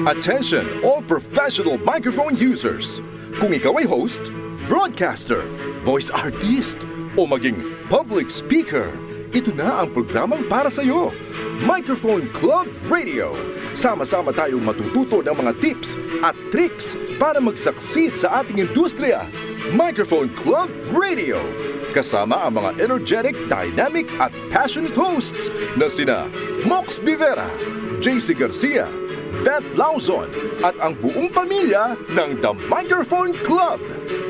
Attention all professional microphone users. Kung ikaw ay host, broadcaster, voice artist, o maging public speaker, ito na ang programang para sa iyo. Microphone Club Radio. Sama-sama tayong matututo ng mga tips at tricks para mag-succeed sa ating industriya. Microphone Club Radio. Kasama ang mga energetic, dynamic at passionate hosts na sina Mox Divera, JC Garcia, Vet Lauzon at ang buong pamilya ng The Microphone Club.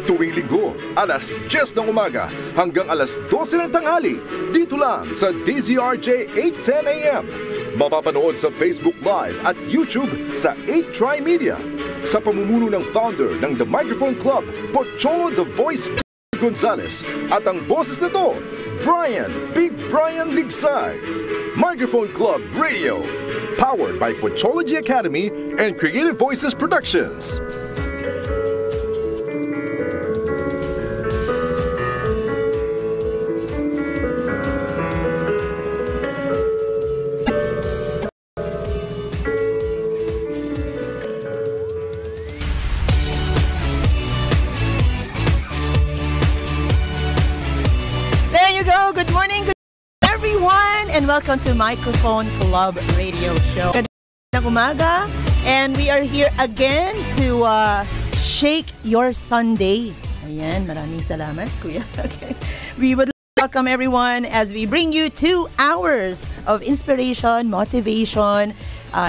Tuwing linggo, alas 10 ng umaga hanggang alas 12 ng tanghali, dito lang sa DZRJ 810 AM. Mapapanood sa Facebook Live at YouTube sa 8Try Media. Sa pamumuno ng founder ng The Microphone Club, Pocholo The Voice Gonzales, at ang boses na to, Big Brian Ligsay. Microphone Club Radio, powered by Pochology Academy and Creative Voices Productions. And welcome to Microphone Club Radio Show. Magandang umaga, and we are here again to shake your Sunday. Ayan, maraming salamat, Kuya. Okay. We would welcome everyone as we bring you 2 hours of inspiration, motivation,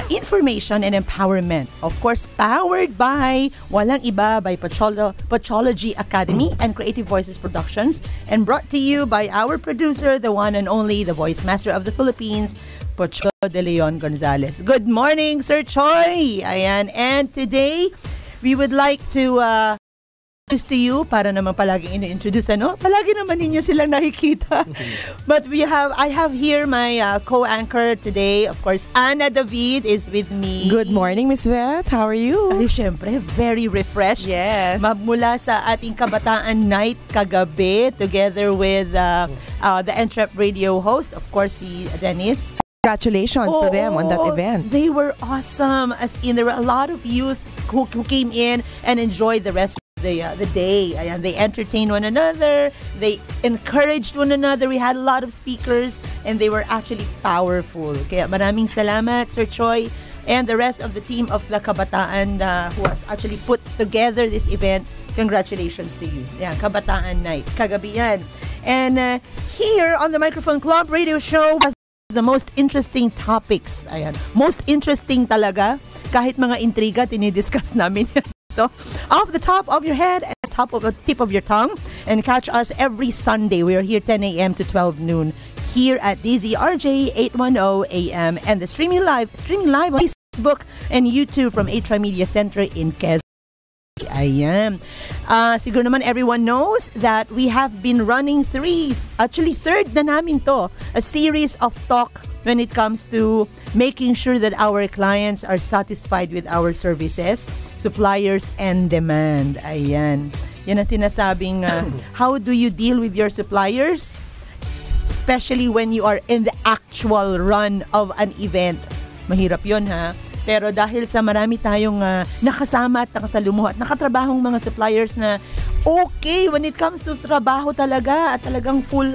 information, and empowerment. Of course, powered by walang iba, by Pochology Academy and Creative Voices Productions, and brought to you by our producer, the one and only, the voice master of the Philippines, Pocholo de Leon Gonzales. Good morning, Sir Choi! Ayan, and today, we would like to introduce to you, para naman palaging ini-introduce, ano? Palagi naman ninyo silang nakikita. But I have here my co-anchor today. Of course, Ana David is with me. Good morning, Miss Vet. How are you? Ay, syempre, very refreshed. Yes. Mula sa ating Kabataan Night kagabi, together with the Entrep Radio host, of course, si Dennis. Congratulations to them on that event. They were awesome. As in, there were a lot of youth who came in and enjoyed the rest the day. Ayan, they entertained one another, they encouraged one another. We had a lot of speakers and they were actually powerful. Kaya maraming salamat, Sir Choi, and the rest of the team of the Kabataan who has actually put together this event. Congratulations to you. Yeah, Kabataan Night. Kagabi yan. And here on the Microphone Club Radio Show was the most interesting topics. Ayan, most interesting talaga. Kahit mga intriga, tinidiscuss namin yan. So, off the top of your head and top of the tip of your tongue, and catch us every Sunday. We are here 10 a.m. to 12 noon here at DZRJ 810 AM, and the streaming live on Facebook and YouTube from 8Try Media Center in Quezon. Ayan. Siguro naman everyone knows that we have been running third na namin to, a series of talk when it comes to making sure that our clients are satisfied with our services, suppliers, and demand. Ayan. Yan ang sinasabing, how do you deal with your suppliers? Especially when you are in the actual run of an event. Mahirap yun, ha? Pero dahil sa marami tayong nakasama at nakasalumuha at nakatrabahong mga suppliers na okay when it comes to trabaho talaga at talagang full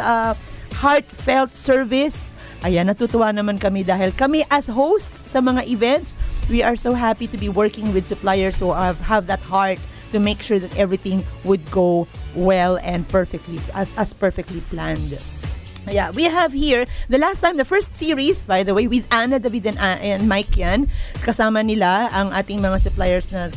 heartfelt service. Ayan, natutuwa naman kami dahil kami as hosts sa mga events, we are so happy to be working with suppliers who have that heart to make sure that everything would go well and perfectly, as perfectly planned. Yeah, we have here the first series, by the way, with Ana, David, and Mike yan. Kasama nila ang ating mga suppliers na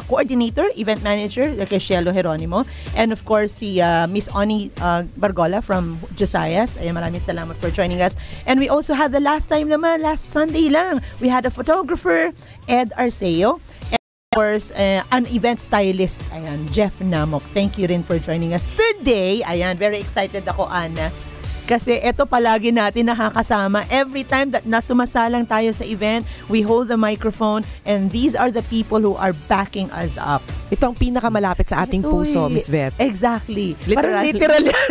coordinator, event manager, kay Cielo Geronimo, and of course si Miss Oni Bargola from Josias. Ay, maraming salamat for joining us. And we also had the last Sunday lang, we had a photographer, Ed Arceo, and of course an event stylist, ayan, Jeff Namok. Thank you rin for joining us today. Ayan, very excited ako, Ana. Kasi ito palagi natin nakakasama. Every time that nasumasalang tayo sa event, we hold the microphone and these are the people who are backing us up. Ito ang pinakamalapit sa ating puso, Miss Vet. Exactly. Literal. Parang literal yan.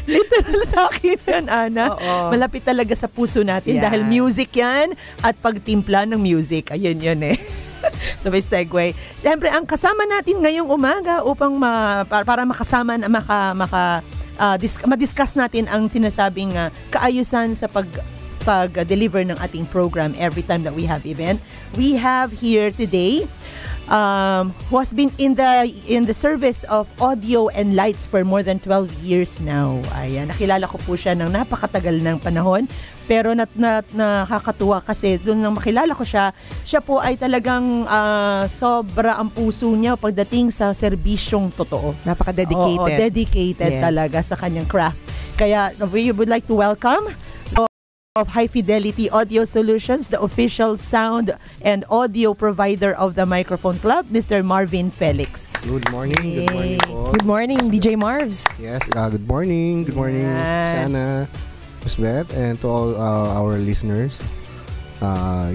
Literal sa akin yan, Ana. Oo. Malapit talaga sa puso natin Yeah. dahil music yan at pagtimpla ng music. Ayun yun eh. Sabay segue. Siyempre, ang kasama natin ngayong umaga upang para makasama na madiscuss natin ang sinasabing kaayusan sa pag-deliver ng ating program every time that we have event. We have here today who has been in the service of audio and lights for more than 12 years now. Ayan, nakilala ko po siya ng napakatagal ng panahon. Pero nakakatuwa kasi doon nang makilala ko siya po ay talagang sobra ang puso niya pagdating sa serbisyong totoo. Napaka-dedicated. Oo, dedicated talaga sa kanyang craft. Kaya we would like to welcome of High Fidelity Audio Solutions, the official sound and audio provider of the Microphone Club, Mr. Marvin Felix. Good morning. Good morning po. Good morning, DJ Marvs. Yes, good morning. Good morning, Sana, Miss Beth, and to all our listeners.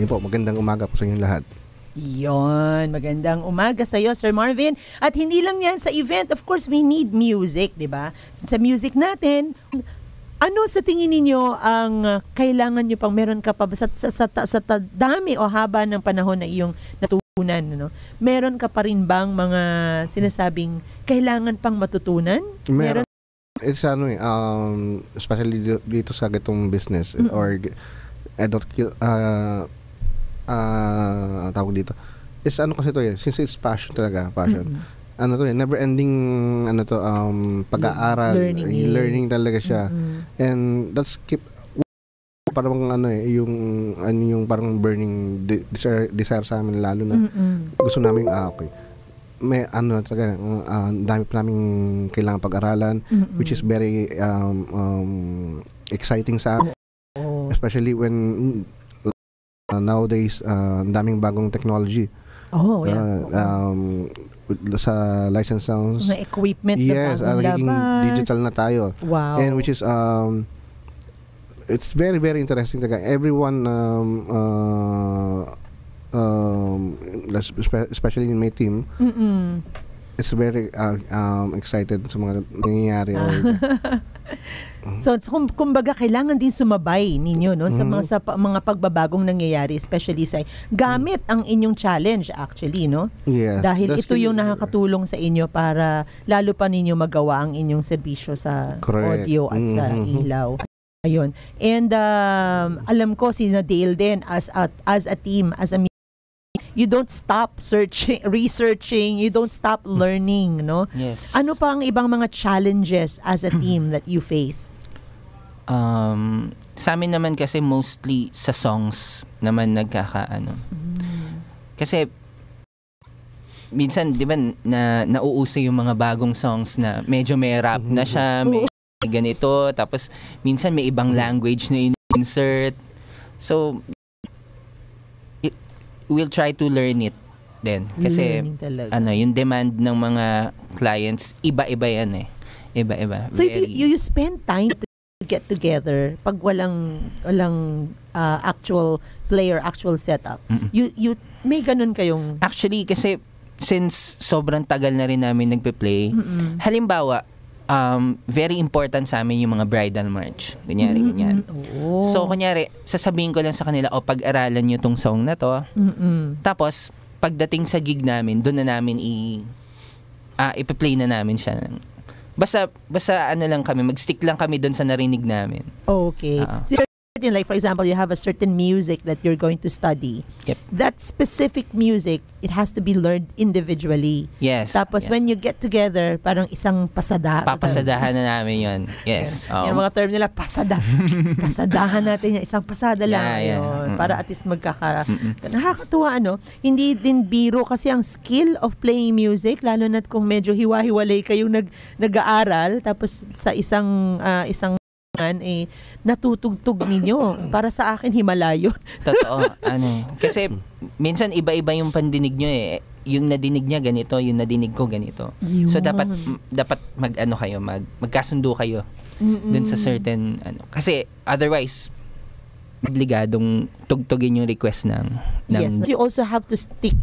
Yun po, magandang umaga po sa inyong lahat. Yon, magandang umaga sa iyo, Sir Marvin. At hindi lang yan sa event, of course, we need music, di ba? Sa music natin, ano sa tingin ninyo ang kailangan nyo pang meron ka pa sa dami o haba ng panahon na iyong natutunan, no? Meron ka pa rin bang mga sinasabing kailangan pang matutunan? Meron. It's especially dito sa gatong business or tawag dito. It's kasi to since it's passion talaga, passion. Never ending pag-aaral, learning talaga siya. And that's parang yung parang burning desire sa amin lalo na gusto namin okay. May talaga dami pa namin kailangan pag-aralan which is very exciting sa amin. Especially when nowadays daming bagong technology. Sa license sounds, mga equipment yes, naging digital na tayo. Wow. And which is it's very very interesting talaga. Everyone especially in my team, it's very excited sa mga nangyayari. So kumbaga kailangan din sumabay ninyo no sa mga pagbabagong nangyayari, especially sa gamit ang inyong challenge actually, no? Yes, dahil ito yung nakakatulong sa inyo para lalo pa ninyo magawa ang inyong serbisyo sa audio at sa ilaw. Ayun. And alam ko si Dale din as a team, as a you don't stop researching, you don't stop learning, no? Yes. Ano pa ang ibang mga challenges as a team that you face? Sa amin naman kasi mostly sa songs naman nagkakaano. Kasi minsan 'di ba nauuso yung mga bagong songs na medyo may rap na siya, may ganito, tapos minsan may ibang language na insert. So we'll try to learn it then kasi yung demand ng mga clients iba-iba yan eh. Iba-iba. So you spend time to get together pag walang actual player, actual setup. You may ganun kayong actually kasi since sobrang tagal na rin namin nagpe-play, halimbawa very important sa amin yung mga bridal march. Kunyari, ganyan. So, kunyari, sasabihin ko lang sa kanila, pag-aralan nyo tong song na to. Tapos, pagdating sa gig namin, doon na namin ipi-play na namin siya. Basta lang kami, mag-stick lang kami doon sa narinig namin. Okay. Like for example, you have a certain music that you're going to study. Yep. That specific music, it has to be learned individually. Yes. Tapos when you get together, parang isang papasadahan na namin yun. Yes. Yung mga term nila, pasadahan natin yan. Isang pasada lang. Yeah. Para at least nakakatuwa, hindi din biro kasi ang skill of playing music, lalo na kung medyo hiwa-hiwalay kayong nag-aaral, tapos sa isang natutugtog ninyo. Para sa akin, himalayo. Totoo. Kasi minsan iba-iba yung pandinig nyo eh. yung nadinig niya ganito, yung nadinig ko ganito. Yun. So dapat magkasundo kayo dun sa certain kasi otherwise obligadong tugtugin yung request ng Yes, you also have to stick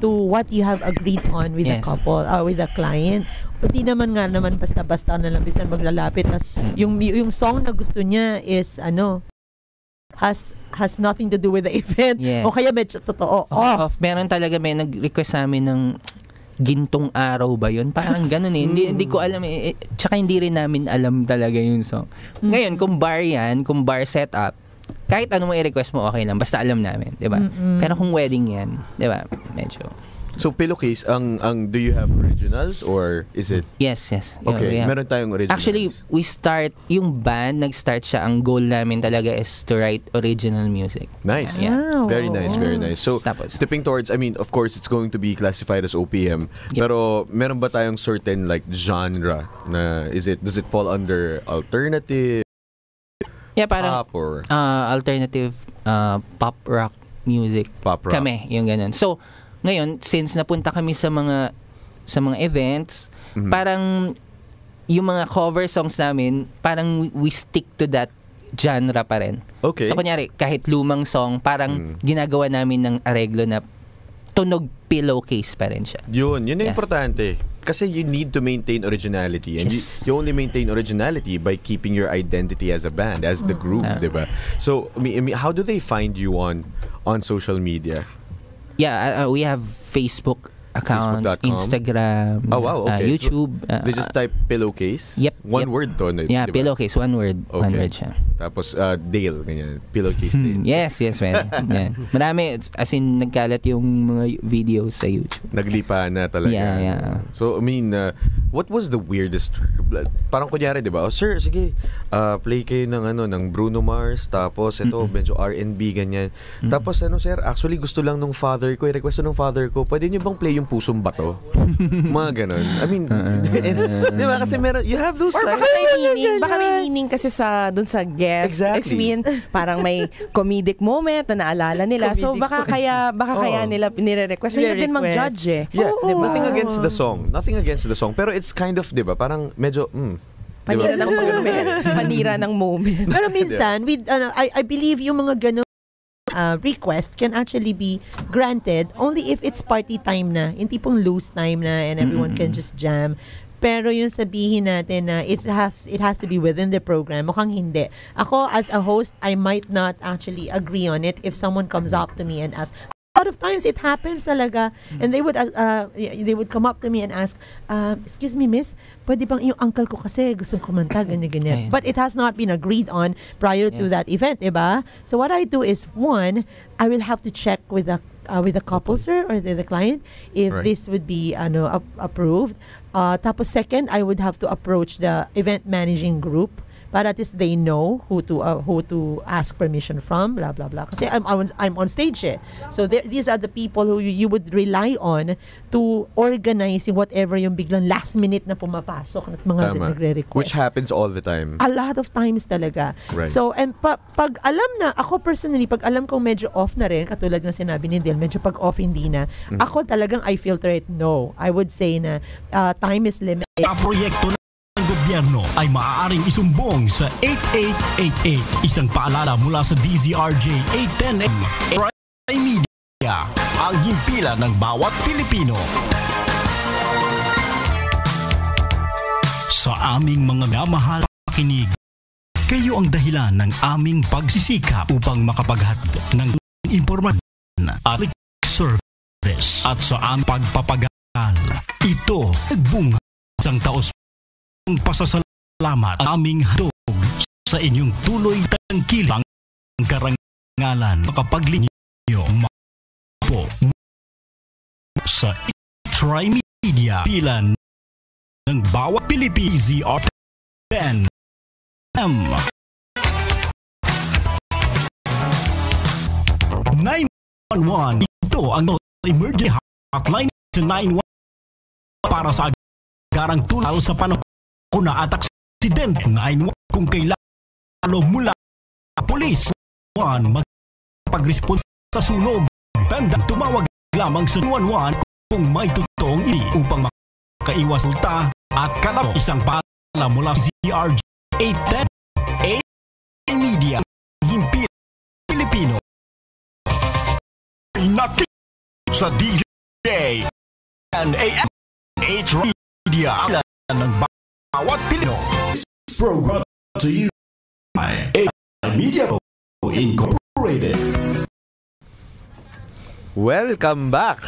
to what you have agreed on with the couple or with the client. Hindi naman basta-basta na lang bisan maglalapit tas yung song na gusto niya is has nothing to do with the event. O kaya medyo totoo. Meron talaga may nag-request sa amin ng gintong araw ba yun? Parang ganun hindi ko alam tsaka hindi rin namin alam talaga yung song. Ngayon, kung bar setup, kahit ano mo i-request mo, okay lang. Basta alam namin, di ba? Pero kung wedding yan, di ba? Medyo. So, Pillowcase, do you have originals or is it? Yes. Okay, meron tayong originals. Actually, yung band, nag-start siya. Ang goal namin talaga is to write original music. Nice. Yeah. Wow. Very nice. So, stepping towards, of course, it's going to be classified as OPM. Yep. Pero, meron ba tayong certain genre na, does it fall under alternative? Yeah, parang pop or alternative pop rock music. Pop rock. Kami, yung ganun. So, ngayon, since napunta kami sa mga events, parang yung mga cover songs namin, parang we stick to that genre pa rin. Okay. So, kunyari, kahit lumang song, parang ginagawa namin ng areglo na tunog pillowcase pa rin siya. Yun yung importante. Kasi you need to maintain originality. And you only maintain originality by keeping your identity as a band, as the group, diba? So, how do they find you on social media? Yeah, we have Facebook accounts, Instagram, okay. YouTube. They just type Pillowcase? Yep. One word to, yeah, diba? Pillowcase, one word. Okay. One word siya. Tapos, Dale, ganyan. Pillowcase Dale. Yes, man. Yeah. Marami, as in, nagkalat yung mga videos sa YouTube. Naglipa na talaga. Yeah. So, what was the weirdest? Parang kunyari, di ba? Sir, sige, play kayo ng Bruno Mars, tapos ito, medyo R&B, ganyan. Tapos, sir, actually, gusto lang nung father ko, request nung father ko, pwede niyo bang play yung Pusong Bato? Mga ganon. Di ba? Kasi you have those or baka may meaning kasi dun sa guest. Exactly. Parang may comedic moment na naalala nila. So baka kaya nila nire-request. May din mag-judge eh. Yeah. Diba? Nothing against the song. Pero it's kind of, diba, parang medyo, panira ng moment. Panira ng moment. Pero minsan, I believe yung mga ganun request can actually be granted only if it's party time na. Yung tipong loose time na and everyone can just jam. Pero yung sabihin natin na it has to be within the program, mukhang hindi. Ako, as a host, I might not actually agree on it if someone comes up to me and asks. A lot of times it happens talaga, and they would come up to me and ask, excuse me, miss, pwede bang yung uncle ko kasi gustong kumanta, ganyan. But it has not been agreed on prior to that event, diba? So what I do is, one, I will have to check with the couple, sir, or the client, if this would be approved. Tapos second, I would have to approach the event managing group para at least they know who to ask permission from, blah blah blah. Kasi I'm on stage eh. So these are the people who you would rely on to organize yung whatever yung biglang last minute na pumapasok at mga nagre-request. Which happens all the time. A lot of times talaga. Right. So and pag alam na, ako personally, pag alam kong medyo off na rin, katulad ng sinabi ni Del, medyo pag off hindi na, ako talagang I filter it. No. I would say na time is limited. Proyekto ng gobyerno ay maaaring isumbong sa 8888. Isang paalala mula sa DZRJ 810 Prime Media, ang himpilan ng bawat Pilipino. Sa aming mga namahal pakinig, kayo ang dahilan ng aming pagsisikap upang makapaghatid ng impormasyon at service at sa aming pagpapagal. Ito nagbunga isang taos ng pasasalamat at aming handog sa inyong tuloy tangkilang karangalan makapaglinya po sa Tri-Media pilan ng bawat Pilipino ZR10 M 911. Ito ang emergency hotline sa 911 para sa agarang tulal sa panahon na at aksidente. 911 kung kailangan mula pulis 1 magpag-response sa sunog. Tandang tumawag lamang sa 911 kung may totoong upang makaiwas ulta at kalap isang pala mula sa CRJ 810 Media Himpil Pilipino. Inakit sa DJ and AM 8 Media ng bawat Pilipino. Program to you by Media Incorporated. Welcome back.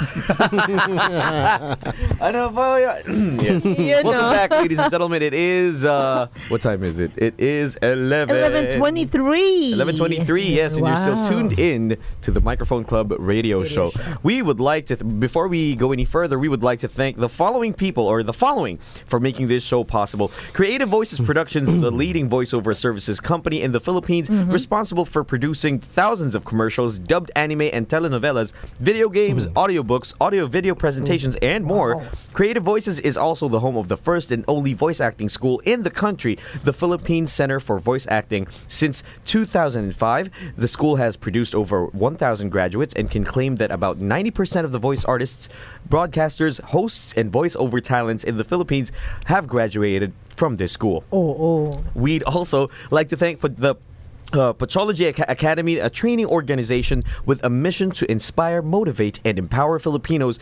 Ano ba? Yes. Welcome back, ladies and gentlemen. It is what time is it? It is 11:23. 11:23. Yes, and you're still tuned in to the Microphone Club radio show. We would like to before we go any further, we would like to thank the following people for making this show possible. Creative Voices Productions, the leading voiceover services company in the Philippines, responsible for producing thousands of commercials, dubbed anime and telenovelas, video games, audiobooks, audio-video presentations, and more. Creative Voices is also the home of the first and only voice acting school in the country, the Philippine Center for Voice Acting. Since 2005, the school has produced over 1,000 graduates and can claim that about 90% of the voice artists, broadcasters, hosts, and voice-over talents in the Philippines have graduated from this school. We'd also like to thank the Patrology Academy, a training organization with a mission to inspire, motivate, and empower Filipinos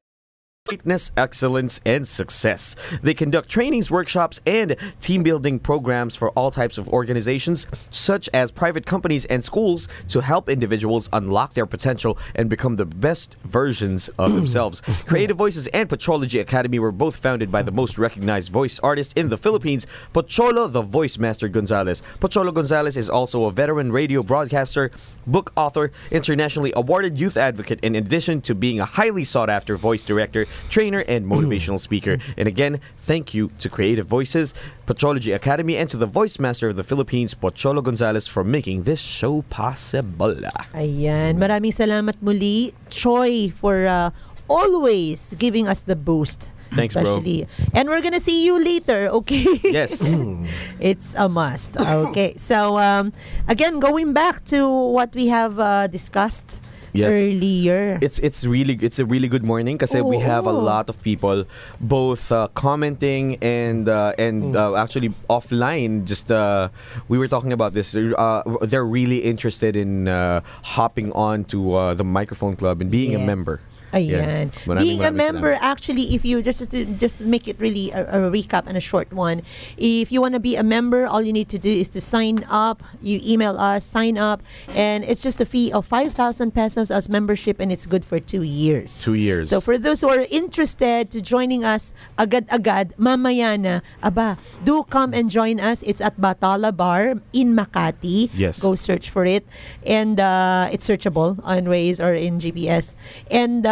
greatness, excellence, and success. They conduct trainings, workshops, and team-building programs for all types of organizations, such as private companies and schools, to help individuals unlock their potential and become the best versions of themselves. Creative Voices and Patrology Academy were both founded by the most recognized voice artist in the Philippines, Pocholo the Voice Master Gonzalez. Pocholo Gonzalez is also a veteran radio broadcaster, book author, internationally awarded youth advocate, in addition to being a highly sought-after voice director, trainer, and motivational speaker. And again, thank you to Creative Voices, Patrology Academy, and to the Voice Master of the Philippines, Pocholo Gonzalez, for making this show possible. Ayan. Maraming salamat muli, Choi, for always giving us the boost. Thanks, especially. Bro. And we're gonna see you later, okay? Yes. It's a must. Okay. So, again, going back to what we have discussed earlier. It's a really good morning kasi we have a lot of people both commenting and actually offline, just we were talking about this, they're really interested in hopping on to the Microphone Club and being a member. Ayan. Being a member, actually, if you just to make it really a recap and a short one, if you want to be a member, all you need to do is to sign up. You email us, sign up, and it's just a fee of 5,000 pesos as membership, and it's good for 2 years. 2 years. So for those who are interested to joining us agad-agad, mamaya na, do come and join us. It's at Batala Bar in Makati. Yes. Go search for it. And it's searchable on Waze or in GPS. And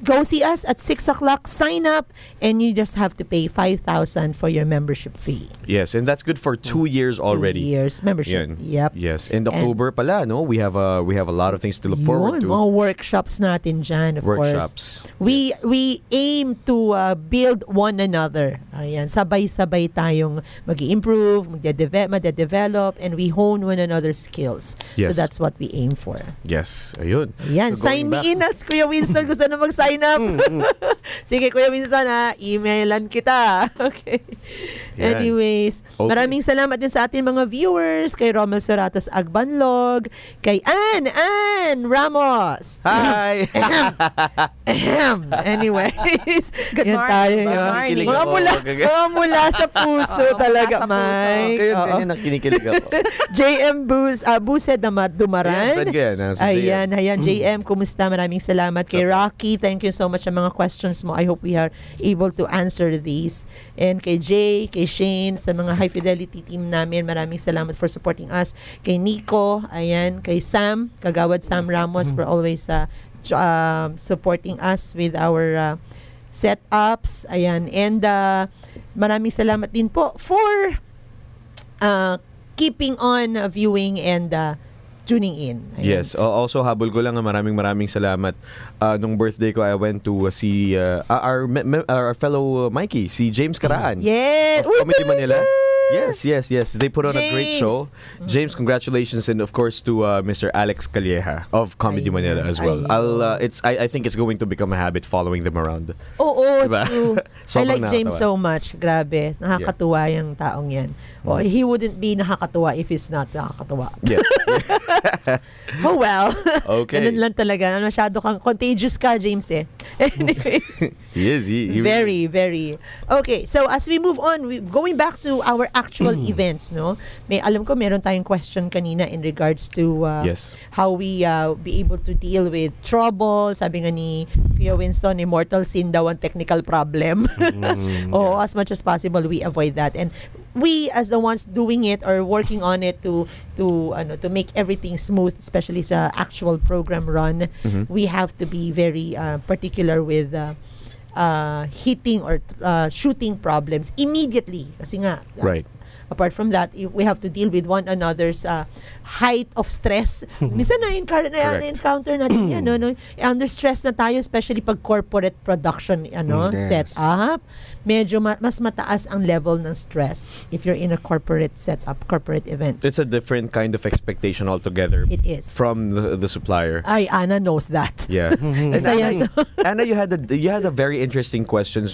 go see us at 6 o'clock, sign up, and you just have to pay 5,000 for your membership fee. Yes, and that's good for 2 years already. 2 years membership. Yep. Yes, in October pala, no? We have a lot of things to look forward to. Mga workshops natin dyan, of course. We aim to build one another. Ayan, sabay-sabay tayong mag-i-improve, magde-develop, and we hone one another's skills. Yes. So that's what we aim for. Yes, ayun. Ayan, so sign me in as Kuya Winston. Gusto na mag-sign up. Sige, Kuya Winston, emailan kita. Okay. Yan. Anyways, maraming salamat din sa ating mga viewers, kay Romel Seratas Agbanlog, kay Ann Ramos. Hi! Anyways, good morning. Mga mula sa puso talaga, Mike. Kaya nakinikilig ako. JM Buse Dumaran. Ayan, JM, kumusta? Maraming salamat. Kay Rocky, thank you so much sa mga questions mo. I hope we are able to answer these. And kay Jay, kay Shane, sa mga High Fidelity team namin, maraming salamat for supporting us. Kay Nico, ayan, kay Sam, Kagawad Sam Ramos, for always supporting us with our setups. Ayan, and maraming salamat din po for keeping on viewing and tuning in. Ayan. Yes. Also, habol ko lang, maraming salamat. Nung birthday ko, I went to see our fellow Mikey, si James Caraan. Yes! Of Comedy Manila. Yes. They put on a great James. show. James, congratulations, and of course to Mr. Alex Calleja of Comedy Manila as well. I think it's going to become a habit following them around. Oo, Diba? true. I Sobrang like James nakakatawa. so much. Grabe. Nakakatuwa yung taong yan. Oh, he wouldn't be nakakatuwa if he's not nakakatuwa. Yes. Oh well. Okay. Ganun lang talaga. Masyado kang contagious ka, James eh. Anyways. He is. He Very, very. Okay, so as we move on, going back to our actual events, no? Alam ko meron tayong question kanina in regards to Yes. how we be able to deal with trouble. Sabi nga ni Kuya Winston, mortal sin daw ang technical problem. As much as possible, we avoid that. And we, as the ones doing it or working on it to make everything smooth, especially sa actual program run, we have to be very particular with hitting or shooting problems immediately. Kasi nga, Right. apart from that, we have to deal with one another's height of stress. Minsan na-encounter natin yan. No? Under stress na tayo, especially pag corporate production set up. Medyo mas mataas ang level ng stress if you're in a corporate setup, corporate event. It's a different kind of expectation altogether. It is. From the supplier. Ay, Anna knows that. Yeah. Masaya. Anna, you had a very interesting question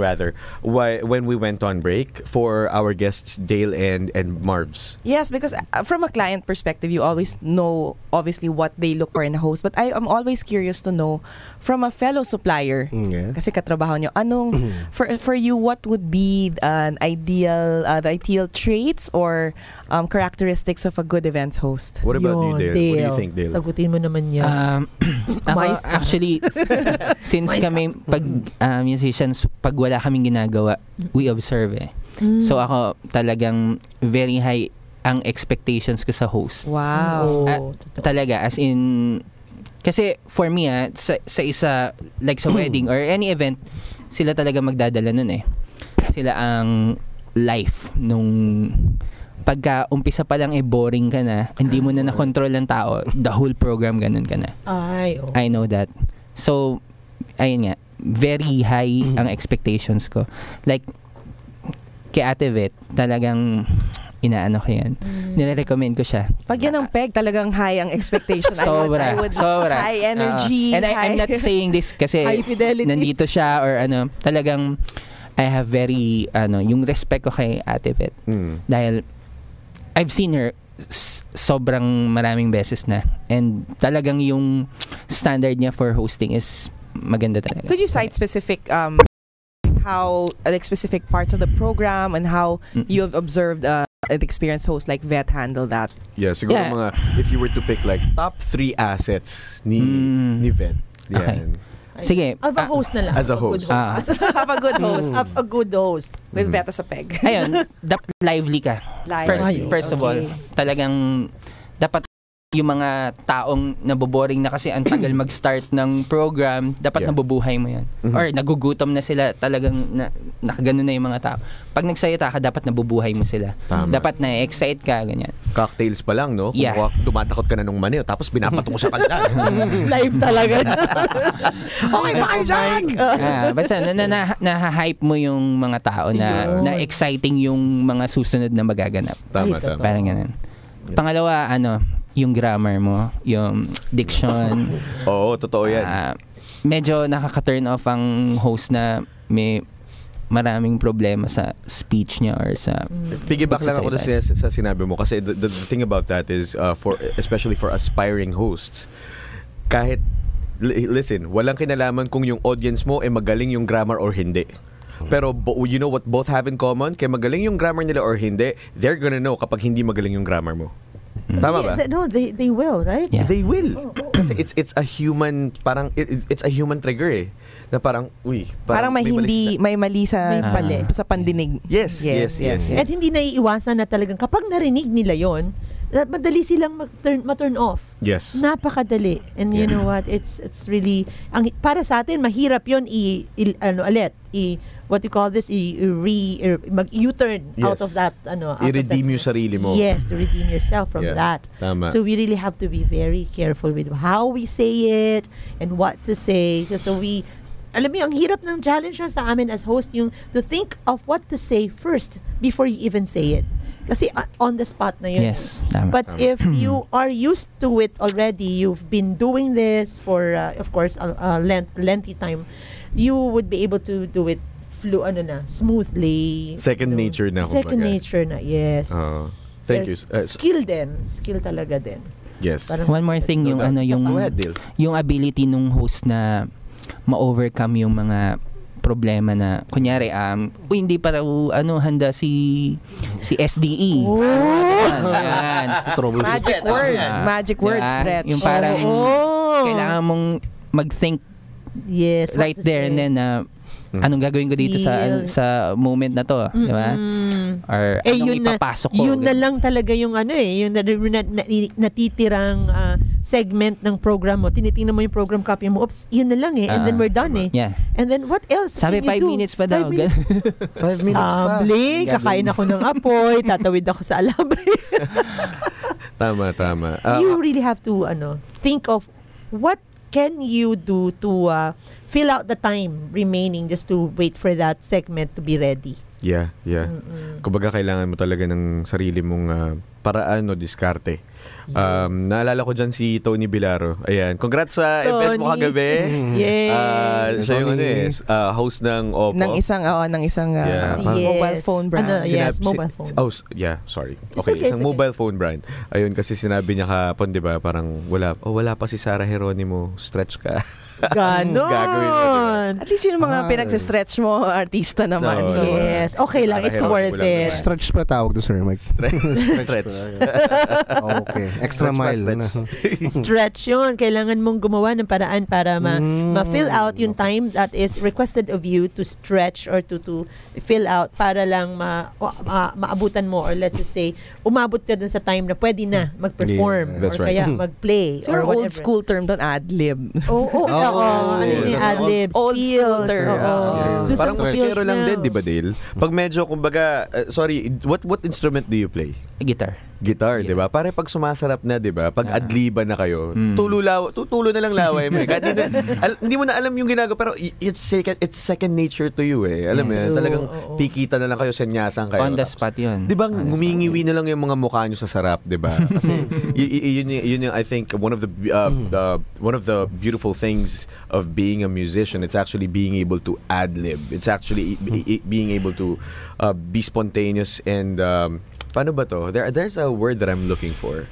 rather when we went on break for our guests Dale and Marvs. Yes, because from a client perspective, you always know obviously what they look for in a host. But I am always curious to know from a fellow supplier, kasi katrabaho nyo, anong for you, what would be the ideal traits or characteristics of a good events host? What about you, Dale? What do you think, Dale? Sagutin mo naman yan. Ako, actually, since kami pag musicians, pag wala kaming ginagawa, we observe eh. So ako talagang very high ang expectations ko sa host. Wow. Talaga, as in, kasi for me sa isa, like sa wedding or any event, sila talaga magdadala nun eh. Sila ang life nung pagka umpisa pa lang boring ka na, hindi mo na na-control ang tao, the whole program ganun ka na. I know that. So, ayun nga, very high ang expectations ko. Like, kay Ate Vet, talagang inaano ko yan. Nire-recommend ko siya. Pag yan ang peg, talagang high ang expectation. Sobra. High energy. And I'm not saying this kasi nandito siya or talagang I have very, yung respect ko kay Ate Vet. Dahil I've seen her sobrang maraming beses na. And talagang yung standard niya for hosting is maganda talaga. Could you cite specific specific parts of the program and how you have observed an experienced host like Vet handle that? Yeah, siguro mga, if you were to pick like top 3 assets ni Vet. Yeah. Okay. Sige. Of a host na lang. As a host. Have a good host. Have a good host. With Vet as a peg. Ayun, dapat lively ka. First of all, talagang dapat yung mga taong naboboring na kasi ang tagal mag-start ng program, dapat nabubuhay mo yan. Or nagugutom na sila, talagang nakagano na yung mga tao. Pag nagsayata ka, dapat nabubuhay mo sila. Tama. Dapat na-excite ka, ganyan. Cocktails pa lang, no? Yeah. Kung tumatakot ka na nung maniw, tapos binapato mo sa kanila. Live talaga. Okay ba kayo dyan? Basta na-hype mo yung mga tao na exciting yung mga susunod na magaganap. Tama. Parang ganun. Pangalawa, yung grammar mo, yung diction. Oo, totoo yan. Medyo nakaka-turn off ang host na may maraming problema sa speech niya or sa Piggyback lang ako sa sinabi mo kasi the thing about that is especially for aspiring hosts, kahit listen, walang kinalaman kung yung audience mo magaling yung grammar or hindi. Pero you know what both have in common? Kaya magaling yung grammar nila or hindi, they're gonna know kapag hindi magaling yung grammar mo. Tama ba? No, they will, right? Yeah. They will. Kasi it's a human, parang it's a human trigger eh. Na parang, parang may mali sa pandinig. Yes. At hindi naiiwasan na talagang kapag narinig nila yon, madali silang ma-turn off. Yes. Napakadali. And you know what? It's really para sa atin mahirap 'yon what you call this, mag-U-turn out of that, i-redeem yung sarili mo. Yes, to redeem yourself from that. Tama. So we really have to be very careful with how we say it and what to say. So alam mo, ang hirap ng challenge na sa amin as host, yung to think of what to say first before you even say it. Kasi on the spot na yun. Yes, tama. But if you are used to it already, you've been doing this for, of course, a lengthy time, you would be able to do it smoothly. Second nature na, kumbaga. Second nature na, yes. Thank you. Skill din. Skill talaga din. Yes. Parang, One more thing, yung yung ability nung host na ma-overcome yung mga problema na kunyari hindi pa raw handa si SDE. Yan. Magic word stretch. Yung parang kailangan mong mag-think right there and then anong gagawin ko dito sa moment na to, di ba? Or anong ipapasok ko. Yun na lang talaga yung yung natitirang segment ng program mo. Tinitingnan mo yung program copy mo. Oops, yun na lang and then we're done Yeah. And then what else? Sabi 5 minutes pa daw. 5 minutes pa. Kakain ako ng apoy, tatawid ako sa alambre. Tama. You really have to think of what can you do to fill out the time remaining just to wait for that segment to be ready. Yeah. Kumbaga kailangan mo talaga ng sarili mong paraan o diskarte. Naalala ko dyan si Tony Bilaro. Ayan. Congrats sa event mo kagabi. Yay! Siya yung host ng Oppo. Ng isang mobile phone brand. Mobile phone. Sorry. Okay, isang mobile phone brand. Ayun, kasi sinabi niya kapon, di ba, parang wala pa si Sarah Geronimo. Stretch ka. Ganon. At least yung mga pinag-stretch mo, artista naman. No, so, yes. Okay lang. It's worth it. Stretch pa tawag doon, Sir Mike. Stretch. Okay. Extra mile. Stretch yun. Kailangan mong gumawa ng paraan para ma-fill out yung time that is requested of you to stretch or to fill out para lang maabutan mo, or let's just say, umabot ka dun sa time na pwede na mag-perform or kaya mag-play so or whatever. Old school term doon, ad-lib. Ano yung ad-libs? Old school term. Parang musikero lang din, di ba, Dale? Pag medyo, kumbaga, sorry, what instrument do you play? Guitar, di ba? Pare pag sumasarap na, di ba? Pag adliban na kayo, tutulo na lang laway mo. Hindi mo na alam yung ginagawa, pero it's second nature to you eh. Alam mo yan, talagang pikita na lang kayo, senyasan kayo. On the spot yun. Di ba, ngumingiwi na lang yung mga mukha nyo sa sarap, di ba? Kasi yun yung, I think, one of the beautiful things of being a musician. It's actually being able to ad-lib. It's actually being able to be spontaneous and paano ba to? There's a word that I'm looking for.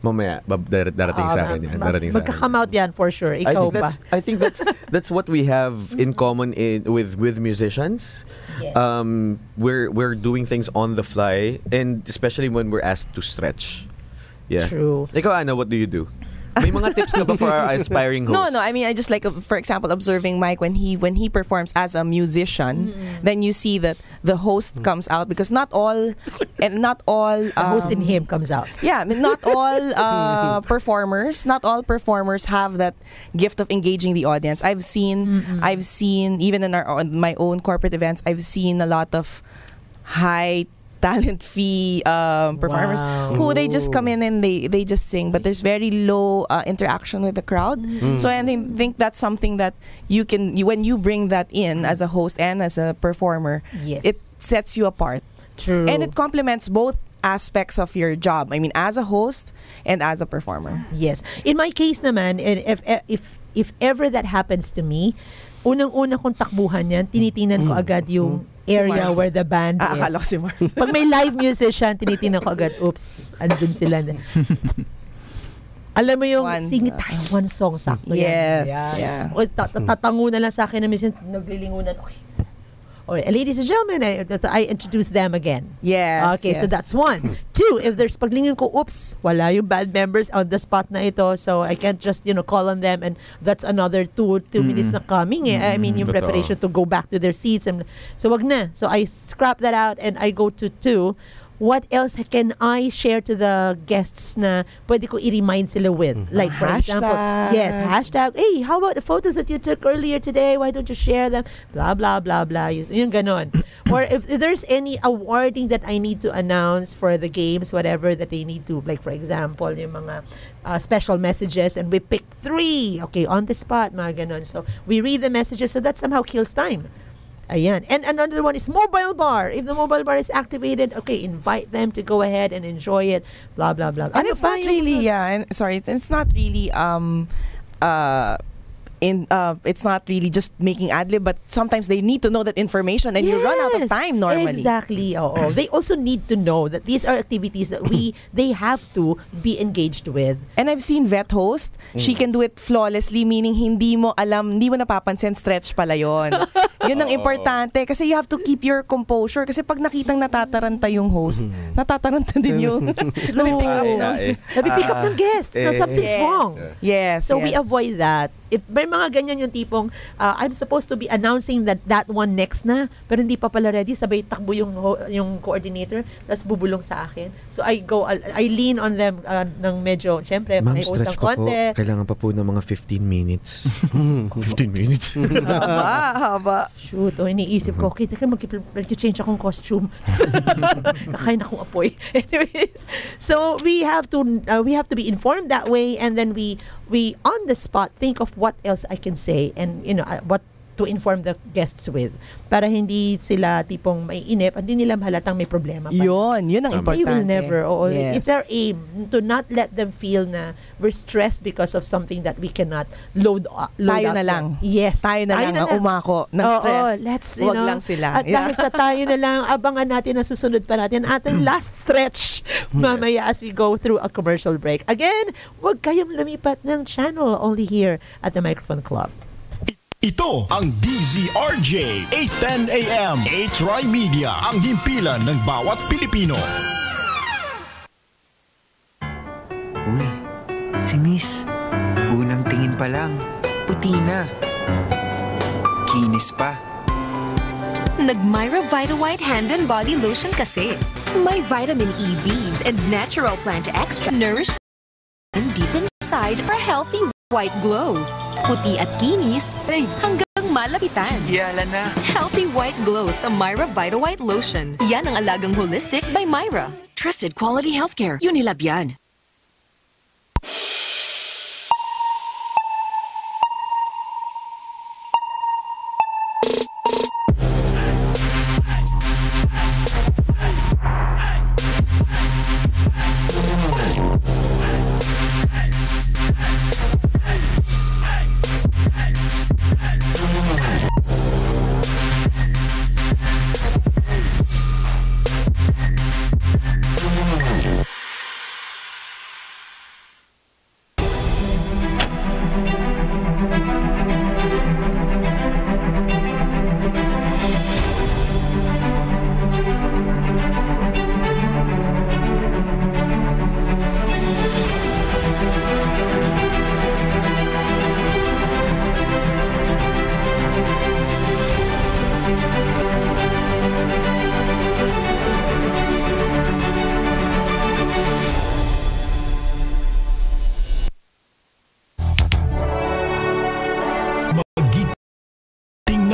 Mamaya, darating sa akin yan. Magka-come out yan for sure. Ikaw ba? I think that's what we have in common with musicians. Yes. We're doing things on the fly, and especially when we're asked to stretch. Yeah. True. Ikaw, Ana, what do you do? May mga tips ka ba for our aspiring hosts? No. I mean, I just like, for example, observing Mike when he performs as a musician. Then you see that the host comes out, because not all the host in him comes out. Yeah, I mean, not all performers have that gift of engaging the audience. I've seen even in my own corporate events, I've seen a lot of high talent fee performers who they just come in and they just sing, but there's very low interaction with the crowd. So I think that's something that when you bring that in as a host and as a performer, it sets you apart. True. And it complements both aspects of your job. I mean, as a host and as a performer. Yes. In my case naman, if ever that happens to me, unang-una kong takbuhan yan, tinitingnan ko agad yung area where the band is. Akala ko si Mars. Pag may live musician, tinitingnan ko agad, oops, andun sila na. Alam mo yung sing tayo, one song, sakto yan. Yes. Yeah. O tatango na lang sa akin na minsan, naglilingunan, okay. Or, ladies and gentlemen, I introduce them again. Yes. Okay, so that's one. Two, if there's paglingin ko, oops, wala yung band members on the spot na ito, so I can't just, call on them, and that's another two minutes na coming. I mean, yung preparation to go back to their seats. So wag na. So I scrap that out and I go to two. what else can I share to the guests na pwede ko i-remind sila with? Like, for example, yes, hashtag, hey, how about the photos that you took earlier today? Why don't you share them? Blah, blah, blah, blah. Yung ganon. Or if there's any awarding that I need to announce for the games, whatever that they need to, like, for example, yung mga special messages, and we pick 3, okay, on the spot, mga ganon. So, we read the messages, so that somehow kills time. Ayan. And another one is mobile bar. If the mobile bar is activated, okay, invite them to go ahead and enjoy it. Blah, blah, blah. And it's not really, it's not really, it's not really just making ad-lib, but sometimes they need to know that information and you run out of time normally. Exactly. They also need to know that these are activities that they have to be engaged with. And I've seen vet host, she can do it flawlessly, meaning hindi mo napapansin, stretch pala yun. Yun ang importante kasi you have to keep your composure kasi pag nakitang natataranta yung host, natataranta din yung napipick up ng guests. So something's wrong. Yes. So we avoid that. If may mga ganyan yung tipong I'm supposed to be announcing that one next na, pero hindi pa pala ready, sabay takbo yung coordinator, tapos bubulong sa akin. So I lean on them ng medyo, syempre, Ma'am, may stretch usang pa po. konti. Kailangan pa po ng mga 15 minutes. 15 minutes? Haba. Shoot, iniisip ko, okay, teka, mag-change akong costume. Kakain akong apoy. Anyways, so we have to be informed that way, and then we on the spot think of what else I can say, and what to inform the guests with, para hindi sila tipong may inip, hindi nila halatang may problema pa. Yun ang importante. We will never. Yes. It's our aim to not let them feel na we're stressed because of something that we cannot load tayo up. na lang. Yes. Tayo na lang ang umako ng stress. Wag lang sila. At dahil sa tayo na lang, abangan natin ang susunod pa natin ating last stretch mamaya as we go through a commercial break. Again, wag kayong lumipat ng channel, only here at the Microphone Club. Ito ang DZRJ 810 AM H-Rai Media, ang himpilan ng bawat Pilipino. Uy, si Miss, unang tingin pa lang, puti na. Kinis pa. Nag-Myra Vita-White Hand and Body Lotion kasi. May vitamin E beans and natural plant extract. Nourish and deep inside for a healthy white glow. Puti at kinis, hanggang malapitan. Yala na. Healthy white glow sa Myra Vita-White Lotion. Yan ang alagang holistic by Myra. Trusted quality healthcare. Unilab yan.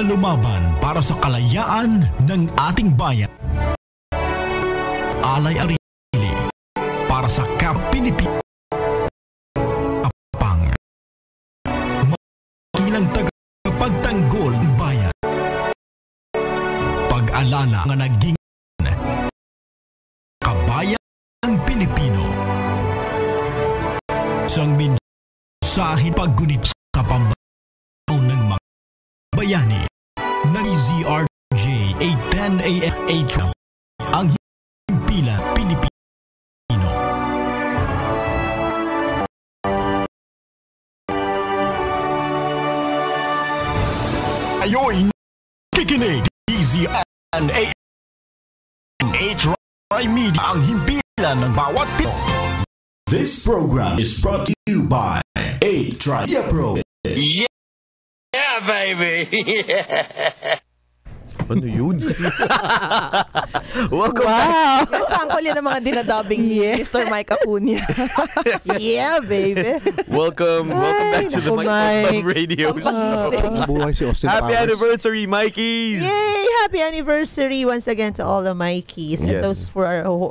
Lumaban para sa kalayaan ng ating bayan. Alay Arili para sa Kapilipinas. Apang makilang tagapagtanggol ng bayan. Pag-alala nga naging kabayan ng Pilipino. Sang mensahe paggunit sa pambangon ng mga bayani. Ng ZRJ 810 AM ang himpilan Pilipino. Ayoy kikinig DZRJ 810 Media, ang himpilan ng bawat Pino. This program is brought to you by 8-Tri Pro. Yeah, baby. Ano yun? Welcome Wow! Yan sample yan ng mga dinadabing ni Mr. Mike Acuña. Yeah, baby. Welcome back to the Mike Radio Show. Buhay si Austin Happy Powers. anniversary, Mikeys! Yay! Happy anniversary once again to all the Mikeys. And Yes.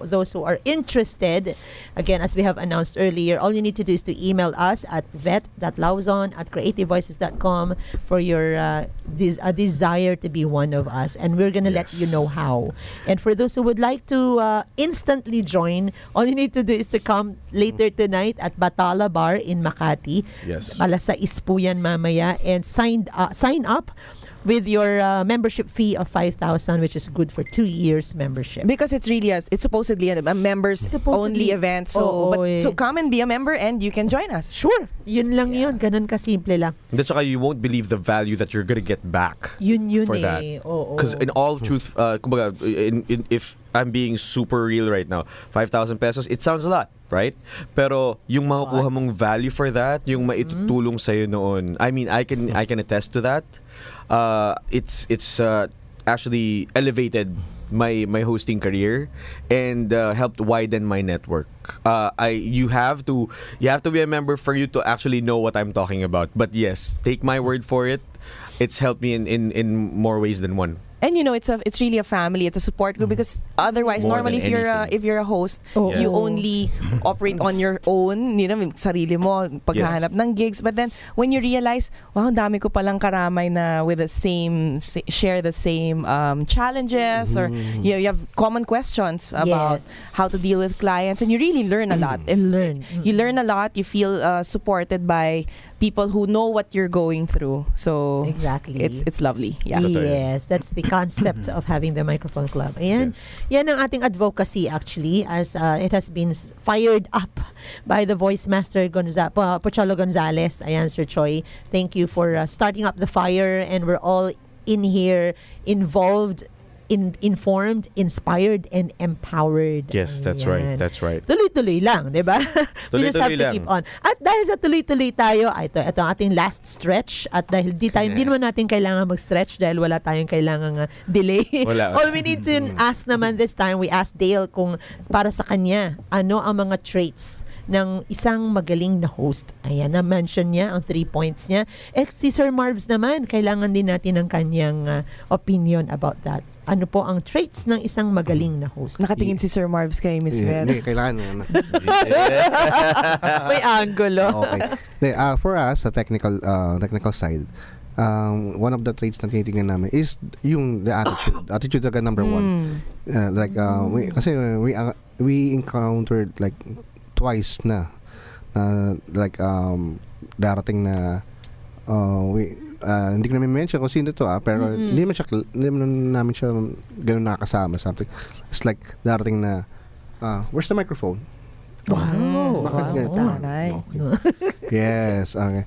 those who are interested, again, as we have announced earlier, all you need to do is to email us at vet.lauzon@creativevoices.com for your desire to be one of us. And we're gonna let you know how. And for those who would like to instantly join, all you need to do is to come later tonight at Batala Bar in Makati. Yes. Alas 6 po yan mamaya. And sign up with your membership fee of 5,000, which is good for 2 years membership. Because it's supposedly a members only event. So so come and be a member and you can join us. Sure. Yun lang yun. Ganun kasimple lang. That's why you won't believe the value that you're gonna get back. Yun for eh. that. Oo. Because in all truth, kumbaga, if I'm being super real right now, 5,000 pesos, it sounds a lot, right? Pero yung makukuha mong value for that, yung maitutulong sa'yo noon, I mean, I can attest to that. It's actually elevated my hosting career and helped widen my network. You have to be a member for you to actually know what I'm talking about. But yes, take my word for it. It's helped me in more ways than one. And you know, it's really a family. It's a support group because otherwise, More normally than if you're a host, Oh. you only operate on your own. You know, sarili mo paghahanap ng gigs. But then when you realize, wow, dami ko palang karamay na with the same share the same challenges, or you have common questions about how to deal with clients, and you really learn a lot. You learn a lot. You feel supported by people who know what you're going through. So exactly, it's lovely. Yeah. Yes, that's the concept of having the microphone club. Ayan. Yan ang ating advocacy actually, as it has been fired up by the voice master Pocholo Gonzalez. Ayan, Sir Choi. Thank you for starting up the fire, and we're all in here involved, informed, inspired, and empowered. Yes, that's right. That's right. Tuloy-tuloy lang, di ba? We just have to Tuloy-tuloy keep on. At dahil sa tuloy-tuloy tayo, ito ang ating last stretch. At dahil di naman natin kailangan mag-stretch dahil wala tayong kailangan delay. Wala. All we need to ask naman this time, we asked Dale kung para sa kanya, ano ang mga traits ng isang magaling na host. Ayan, na-mention niya ang 3 points niya. Si Sir Marvs naman, kailangan din natin ng kanyang opinion about that. Ano po ang traits ng isang magaling na host? Nakatingin si Sir Marvs kay Miss Vera. Hindi, kailangan. May angulo. Okay. For us, sa technical side, one of the traits na tinitingnan namin is yung the attitude. Attitude talaga number one. We encountered like twice na darating na hindi ko namin mention kung sino to pero hindi naman namin siya ganun nakasama, something. It's like darating na where's the microphone? Wow. Bakit ganito? Taray. Okay. Yes, okay.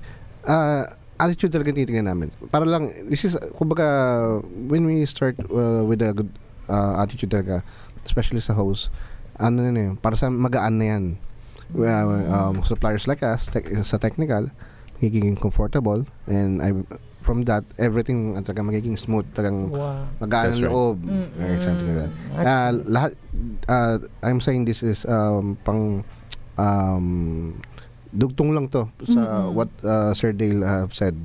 Attitude talaga tinitingnan namin. Para lang, this is, kumbaga, when we start with a good attitude talaga, especially sa host, para sa magaan na yan. Suppliers like us, sa technical, magiging comfortable, and from that, everything talaga magiging smooth, talagang magaan ang loob, or something like that. Lahat, I'm saying this is dugtong lang to sa what Sir Dale have said.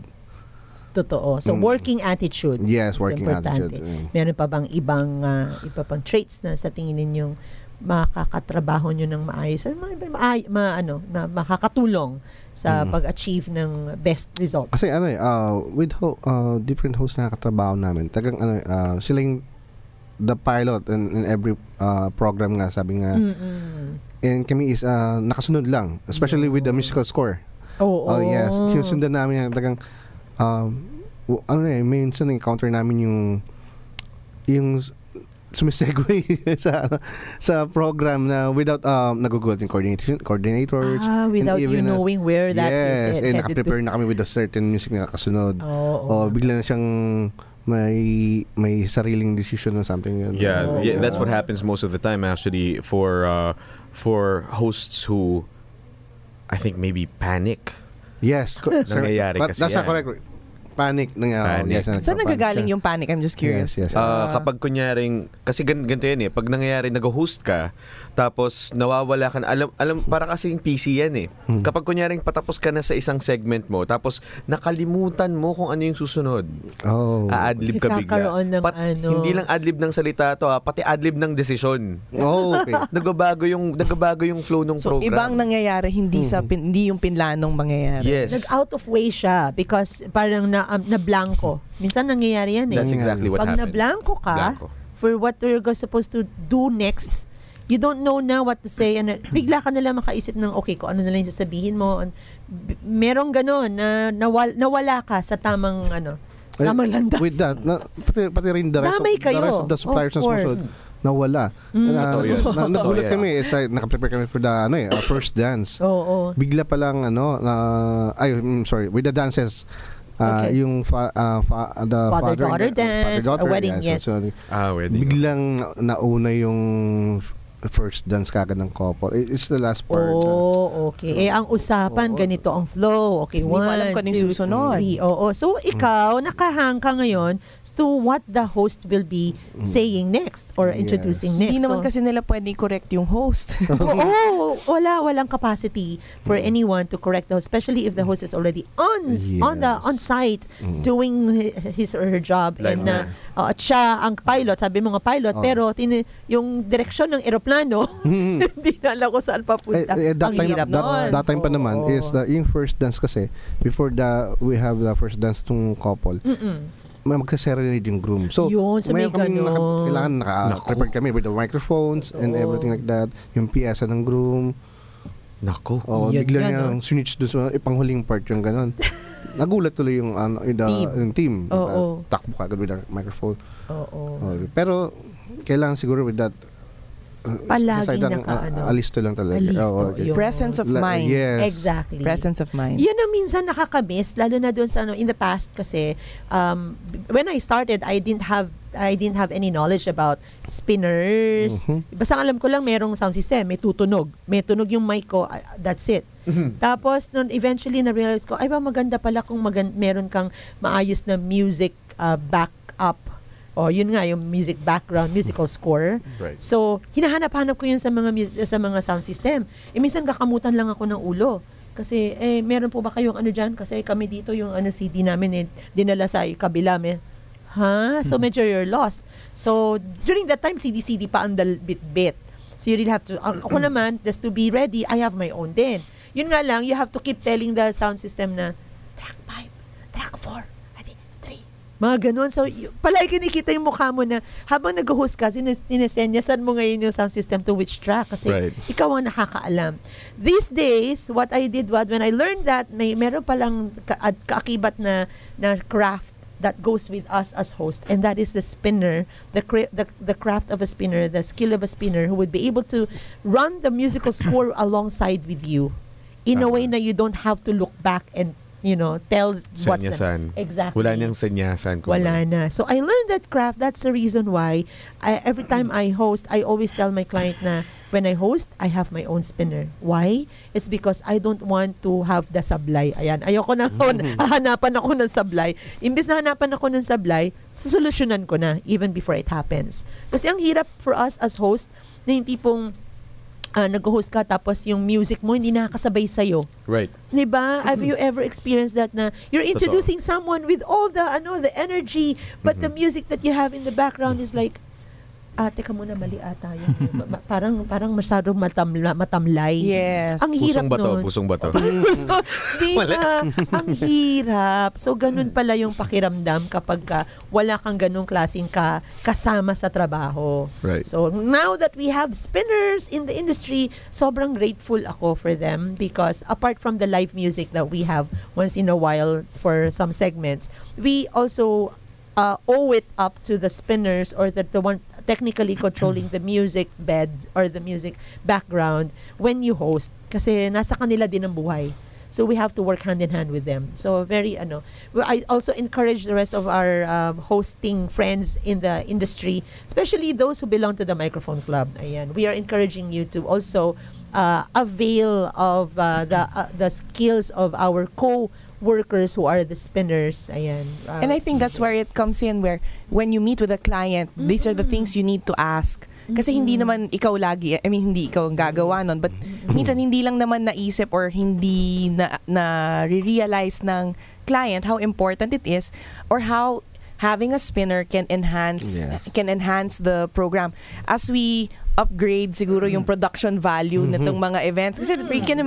Totoo. So, working attitude. Yes, working importante. attitude. Meron pa bang iba pang traits na sa tingin ninyong makakatrabaho nyo ng maayos? Na makakatulong sa pag-achieve ng best results? Kasi with different hosts na nakatrabaho namin, tagang sila yung the pilot in every program nga, sabi nga. And kami is nakasunod lang, especially with the musical score. Yes, sinusundan namin yung tagang minsan encounter namin yung sumisegue sa program na without nagugulat yung coordinators. Without you knowing where that is. Yes, and nakaprepare na kami with a certain music na kasunod. Bigla na siyang may sariling decision or something. Yeah, that's what happens most of the time actually for hosts who I think maybe panic. Yes, nangyayari kasi that's not correct. Panic. Panic. Saan nagagaling yung panic? I'm just curious. Yes. Kapag kunyaring, kasi ganito yan pag nangyayari, nag-host ka, tapos nawawala ka na, alam, para kasing PC yan Kapag kunyaring patapos ka na sa isang segment mo, tapos nakalimutan mo kung ano yung susunod. A-adlib ka bigla. Hindi lang adlib ng salita to, pati adlib ng desisyon. Okay. nagbabago yung flow ng So, program. ibang nangyayari, hindi hindi yung pinlanong mangyayari. Yes. Nag-out of way siya because parang na blanco. Minsan nangyayari yan That's exactly what Pag happened. na-blanco ka, for what you're supposed to do next, you don't know na what to say and bigla ka nalang makaisip ng okay, kung ano na lang yung sasabihin mo. Merong gano'n na nawala ka sa tamang tamang landas. With that, pati rin the rest of the suppliers na susunod, nawala. Nagulat kami, nakaprepare kami for the first dance. Bigla pa lang with the dances. Yung the father-daughter dance, a wedding, yes. So, wedding. Biglang nauna yung first dance kagad ng couple. It's the last part. Okay. Ang usapan, ganito ang flow. Okay, Hindi mo alam kung ano yung susunod. 3. So, ikaw, nakahang ka ngayon to what the host will be saying next or introducing next. Hindi naman kasi nila pwedeng correct yung host. Walang capacity for anyone to correct the host, especially if the host is already on site doing his or her job. Like at siya ang pilot, sabi mo nga pilot, pero yung direksyon ng eroplano, hindi na alam kung saan papunta. That time pa naman is yung first dance kasi, before we have the first dance tong couple, may magka-serenade yung groom. So, kailangan naka-prepare kami with the microphones and everything like that. Yung piyesa ng groom. Nako. Bigla niyang switch doon sa ipanghuling part yung ganon. Nagulat tuloy yung team. Takbo ka agad with the microphone. Pero, kailangan siguro with that palagi alisto lang talaga. Presence of mind. Yes. Exactly. Presence of mind. Yun ang minsan nakakamiss, lalo na doon sa in the past kasi when I started, I didn't have any knowledge about spinners. Basta alam ko lang merong sound system, may tutunog. May tunog yung mic ko, that's it. Tapos eventually na-realize ko, ay ba maganda pala kung meron kang maayos na music backup. Yun nga yung music background, musical score. Right. So, hinahanap-hanap ko yun sa mga sound system. Minsan kakamutan lang ako ng ulo. Kasi, meron po ba kayong dyan? Kasi kami dito, yung CD namin, dinala sa kabila. So, medyo you're lost. So, during that time, CD pa ang bit-bit. So, you really have to, ako naman, just to be ready, I have my own din. Yun nga lang, you have to keep telling the sound system na, track 5, track 4, mga ganun. So, palagi kinikita yung mukha mo na habang nag-host ka, sinesenyasan mo ngayon yung sound system to which track kasi ikaw ang nakakaalam. These days, what I did was, when I learned that meron palang kaakibat na craft that goes with us as host, and that is the spinner, the craft of a spinner, the skill of a spinner who would be able to run the musical score alongside with you in a way na you don't have to look back and tell what's exactly. Wala niyang senyasan. Wala na. So, I learned that craft. That's the reason why every time I host, I always tell my client na when I host, I have my own spinner. Why? It's because I don't want to have the sablay. Ayan. Ayoko na hahanapan ako ng sablay. Imbis na hanapan ako ng sablay, susolusyonan ko na even before it happens. Kasi ang hirap for us as host na yung tipong nag-host ka tapos yung music mo hindi nakakasabay sa'yo. Right. Diba? Have you ever experienced that na you're introducing someone with all the energy but the music that you have in the background is like, teka muna, mali ata yun. parang masyadong matamlay. Yes. Ang hirap Pusong bato. Diba? Ang hirap. So, ganun pala yung pakiramdam kapag wala kang ganung klaseng kasama sa trabaho. Right. So, now that we have spinners in the industry, sobrang grateful ako for them because apart from the live music that we have once in a while for some segments, we also owe it up to the spinners or the one technically controlling the music bed or the music background when you host kasi nasa kanila din ang buhay. So we have to work hand in hand with them. So very I also encourage the rest of our hosting friends in the industry, especially those who belong to the Microphone Club. Ayan, we are encouraging you to also avail of the skills of our workers who are the spinners. Ayan. And I think that's where it comes in, where when you meet with a client, these are the things you need to ask. Kasi hindi naman ikaw lagi, hindi ikaw ang gagawa nun, but minsan hindi lang naman naisip or hindi na realize ng client how important it is, or how having a spinner can enhance the program as we upgrade siguro yung production value nitong mga events. Kasi can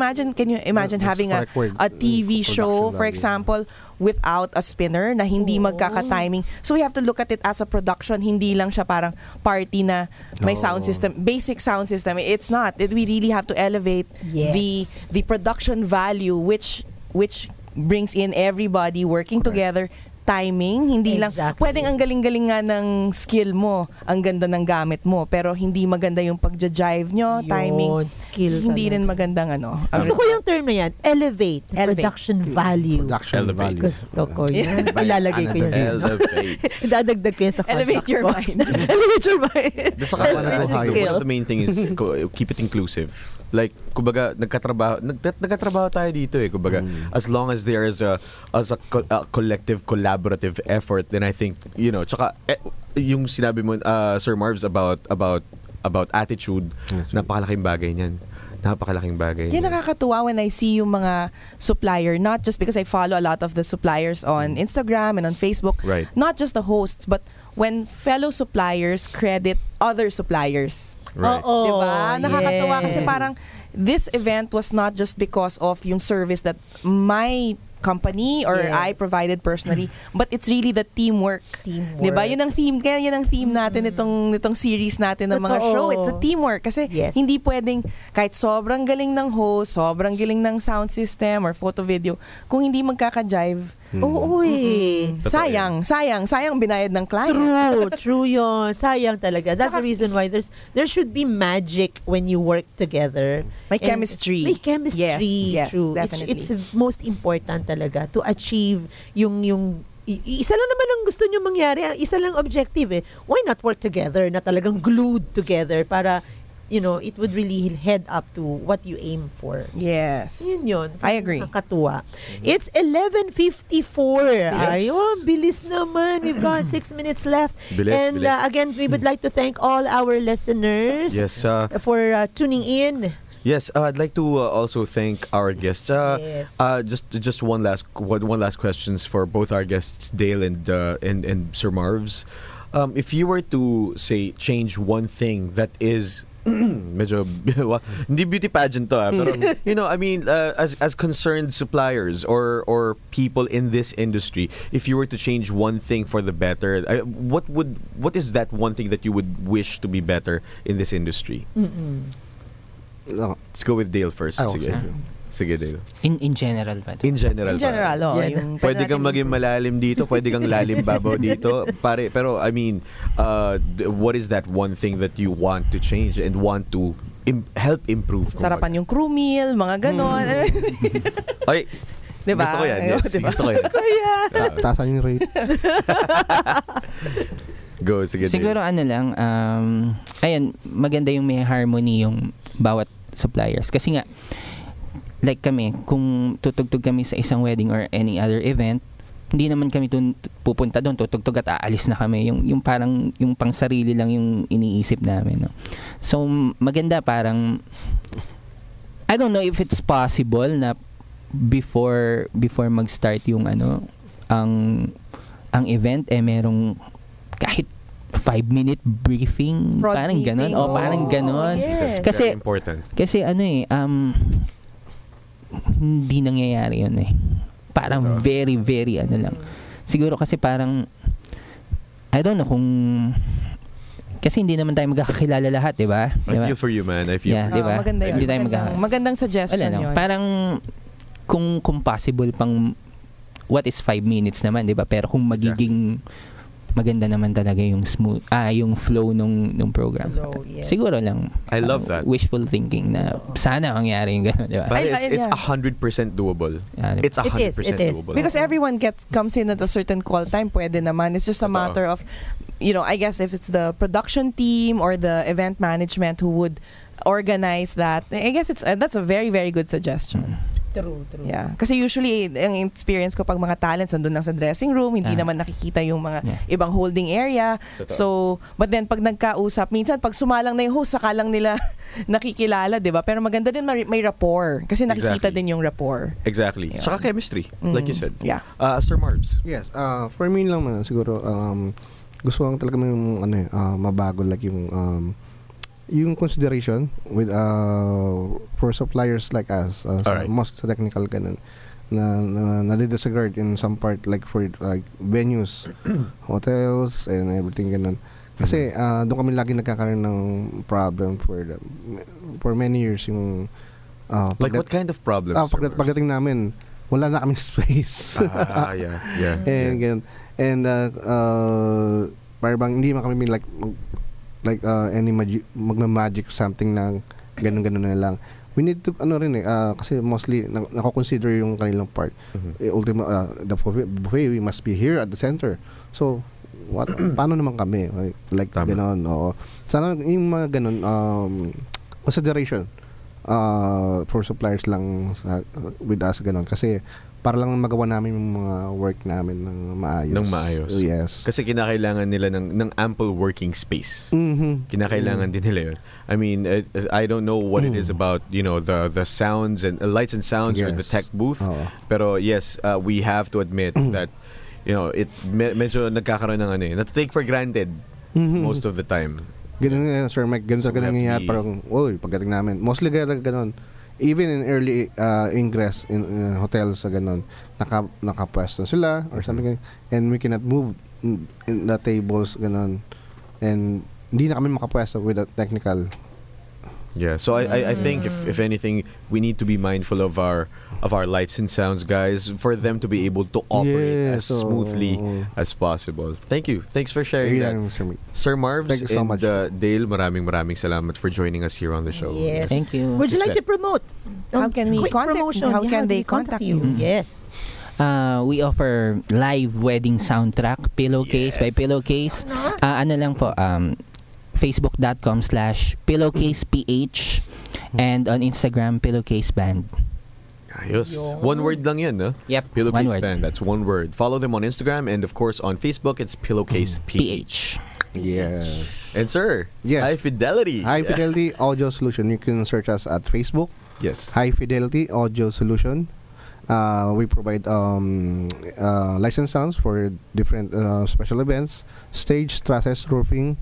you imagine having a TV show, for example, without a spinner na hindi magkaka-timing. So we have to look at it as a production, hindi lang siya parang party na may sound system, basic sound system. It's not. We really have to elevate the production value which brings in everybody working together. Timing, hindi lang pwedeng ang galing-galing nga ng skill mo, ang ganda ng gamit mo, pero hindi maganda yung pagja-jive nyo, timing, skill hindi rin magandang Gusto ko yung term na yan, elevate. Production value. Gusto ko yan. Ilalagay ko yan. Idadagdag ko yan sa contract. Elevate your mind. Elevate your mind. One of the main thing is keep it inclusive. Like, kumbaga, nagkatrabaho tayo dito eh. Kumbaga, as long as there is a collective, collaborative effort, then I think, tsaka, yung sinabi mo, Sir Marvs, about attitude, napakalaking bagay niyan. Napakalaking bagay. Yan nakakatuwa when I see yung mga supplier, not just because I follow a lot of the suppliers on Instagram and on Facebook, not just the hosts, but when fellow suppliers credit other suppliers. Right. Diba? Nakakatuwa kasi parang this event was not just because of yung service that my company or I provided personally, but it's really the teamwork. Diba? Yun ang theme. Kaya yun ang theme natin nitong series natin ng mga show. It's the teamwork. Kasi hindi pwedeng kahit sobrang galing ng host, sobrang galing ng sound system or photo video, kung hindi magkaka-jive, sayang binayad ng client. True yun. Sayang talaga. That's the reason why there should be magic when you work together. May chemistry. Yes, true. Definitely. It's most important talaga to achieve yung isa lang naman ang gusto nyo mangyari. Isa lang objective eh. Why not work together na talagang glued together para it would really head up to what you aim for. Yes. Yun. I agree. Nakakatuwa. It's 11:54. Ayun, bilis naman. We've got 6 minutes left. Bilis. Again, we would like to thank all our listeners for tuning in. Yes, I'd like to also thank our guests. Just one last questions for both our guests, Dale and Sir Marvs. If you were to say change one thing that is medyo hindi beauty pageant to pero as concerned suppliers or people in this industry, if you were to change one thing for the better, what is that one thing that you would wish to be better in this industry? Let's go with Dale first. Sige, Dale. In general ba? In general, pwede kang maging malalim dito, pwede kang lalim babaw dito. Pero what is that one thing that you want to change and want to help improve? Sarapan yung crew meal, mga ganon. Ay, diba? Gusto ko yan. Yes, diba? Gusto ko yan. Taasan yung rate. Go, sige. Siguro lang, maganda yung may harmony yung bawat suppliers. Kasi nga, like kami, kung tutugtog kami sa isang wedding or any other event, hindi naman kami pupunta doon, tutugtog at aalis na kami. Yung parang, yung pang sarili lang yung iniisip namin. No? So, maganda parang, I don't know if it's possible na before mag-start yung ang event, merong kahit 5-minute briefing, parang ganon. Parang ganon. Yes. Kasi important. Kasi hindi nangyayari yun eh. Parang very, very lang. Siguro kasi parang, I don't know kung, kasi hindi naman tayo magkakakilala lahat, di ba? I feel for you, man. I feel for you. Diba? Maganda yun. Hindi tayo magkakakilala. Magandang suggestion yun. Parang, kung possible pang, what is 5 minutes naman, di ba? Pero kung magiging maganda naman talaga yung yung flow nung program. Siguro lang. I love that. Wishful thinking na sana mangyari yung gano'n, di ba? But it's 100% doable. It's 100% doable. Because everyone comes in at a certain call time, pwede naman. It's just a matter of, I guess if it's the production team or the event management who would organize that. I guess that's a very, very good suggestion. True. Yeah. Kasi usually, ang experience ko pag mga talents nandun lang sa dressing room, hindi naman nakikita yung mga ibang holding area. Totoo. So, but then pag nagkausap, minsan pag sumalang na yung host, saka lang nila nakikilala, di ba? Pero maganda din may rapport. Kasi nakikita din yung rapport. Exactly. Yeah. Tsaka chemistry, like you said. Yeah. Sir Marbs. Yes, for me lang man siguro gusto lang talaga yung mabago like yung consideration with for suppliers like us most sa technical ganun na disregard in some part like for like venues, hotels and everything ganun. Kasi doon kami lagi nagkakaroon ng problem for many years yung like what kind of problems? Pagdating namin wala na kaming space. Yeah. And ganun. And parang hindi man kami like any magma-magic something na ganun na lang. We need to kasi mostly nako-consider yung kanilang part. The buffet we must be here at the center. So paano naman kami like ganun? Oo. Sana yung mga ganun consideration for suppliers lang with us ganun kasi para lang magawa namin yung mga work namin ng maayos. Yes. Kasi kinakailangan nila ng ample working space. Kinakailangan din nila yun. I mean, I don't know what it is about, the sounds and lights and sounds or the tech booth. Pero yes, we have to admit that, it medyo nagkakaroon ng not-take for granted most of the time. Ganun Sir Mike, ganun talaga nangyayari. Parang, pagdating namin. Mostly ganun. Even in early ingress in hotels ganun, nakapwesto sila or something, and we cannot move in the tables ganun, and hindi na kami makapwesto without technical. Yeah, so I think if anything, we need to be mindful of our lights and sounds guys for them to be able to operate as smoothly as possible. Thank you. Thanks for sharing that. Sir Marbs Thank you so much. Dale, maraming salamat for joining us here on the show. Yes. Thank you. Would you like to promote? How can we they contact you? Yes. We offer live wedding soundtrack, Pillowcase by Pillowcase. Ano lang po, facebook.com/pillowcaseph and on Instagram, Pillowcase Band. Ayos. One word lang yan, no? Yep, Pillowcase one word. Band, that's one word. Follow them on Instagram and of course on Facebook, it's Pillowcase PH. Yeah. And sir, High Fidelity. High Fidelity Audio Solution. You can search us at Facebook. Yes. High Fidelity Audio Solution. We provide licensed sounds for different special events, stage, trusses, roofing,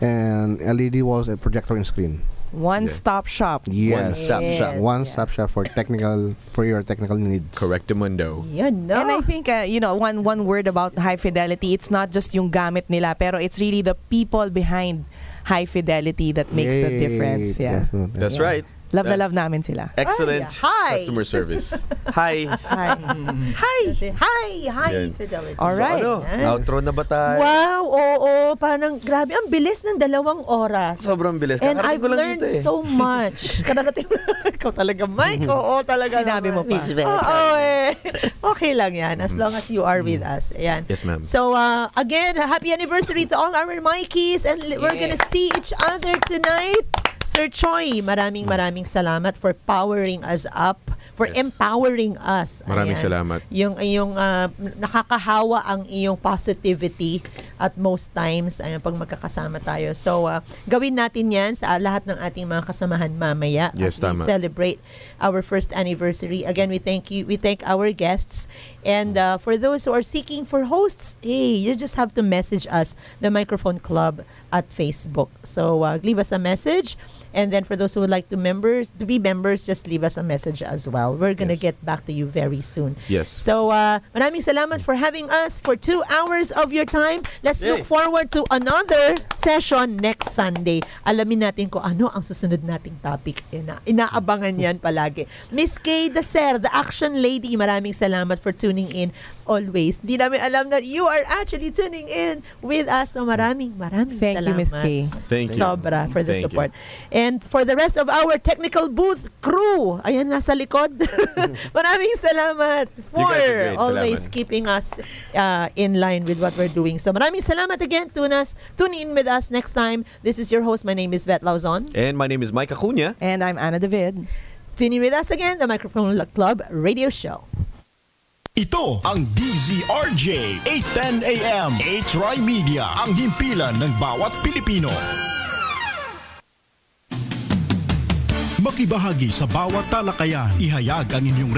and LED walls and projector and screen. One-stop shop. Yes. One-stop shop for your technical needs. Correctamundo. Yan, no? And I think, one word about High Fidelity, it's not just yung gamit nila, pero it's really the people behind High Fidelity that makes the difference. Yeah. That's right. Love na love namin sila. Excellent customer service. Hi. Hi, Fidelity. Alright. So, outro na ba tayo? Wow, oo. Parang grabe. Ang bilis ng 2 oras. Sobrang bilis. And Kakarating I've ko lang learned dito so much. Kararating ikaw talaga, Mike. Oo, talaga. Sinabi mo pa. Oo, okay lang yan. As long as you are with us. Ayan. Yes, ma'am. So, again, happy anniversary to all our Mikeys. And we're gonna see each other tonight. Sir Choi, maraming salamat for powering us up, for empowering us. Maraming salamat. Yung nakakahawa ang iyong positivity at most times pag magkakasama tayo. So, gawin natin yan sa lahat ng ating mga kasamahan mamaya as we celebrate our first anniversary. Again, we thank you. We thank our guests. And for those who are seeking for hosts, hey, you just have to message us, the Microphone Club at Facebook. So, leave us a message. And then for those who would like to be members, just leave us a message as well. We're gonna get back to you very soon. Yes. So, maraming salamat for having us for 2 hours of your time. Let's look forward to another session next Sunday. Alamin natin kung ano ang susunod nating topic. Inaabangan yan palagi. Miss Kay Dacer, the Action Lady, maraming salamat for tuning in always. Di namin alam that you are actually tuning in with us. So maraming Thank salamat. you, Miss Kay. Thank you. Sobra for the support. And for the rest of our technical booth crew, ayan nasa likod. Maraming salamat for always keeping us in line with what we're doing. So maraming salamat again. Tune in with us next time. This is your host. My name is Vet Lauzon. And my name is Mike Acuña. And I'm Anna David. Tuning with us again, the Microphone Club Radio Show. Ito ang DZRJ 810 AM H-Rai Media, ang himpilan ng bawat Pilipino. Makibahagi sa bawat talakayan, ihayag ang inyong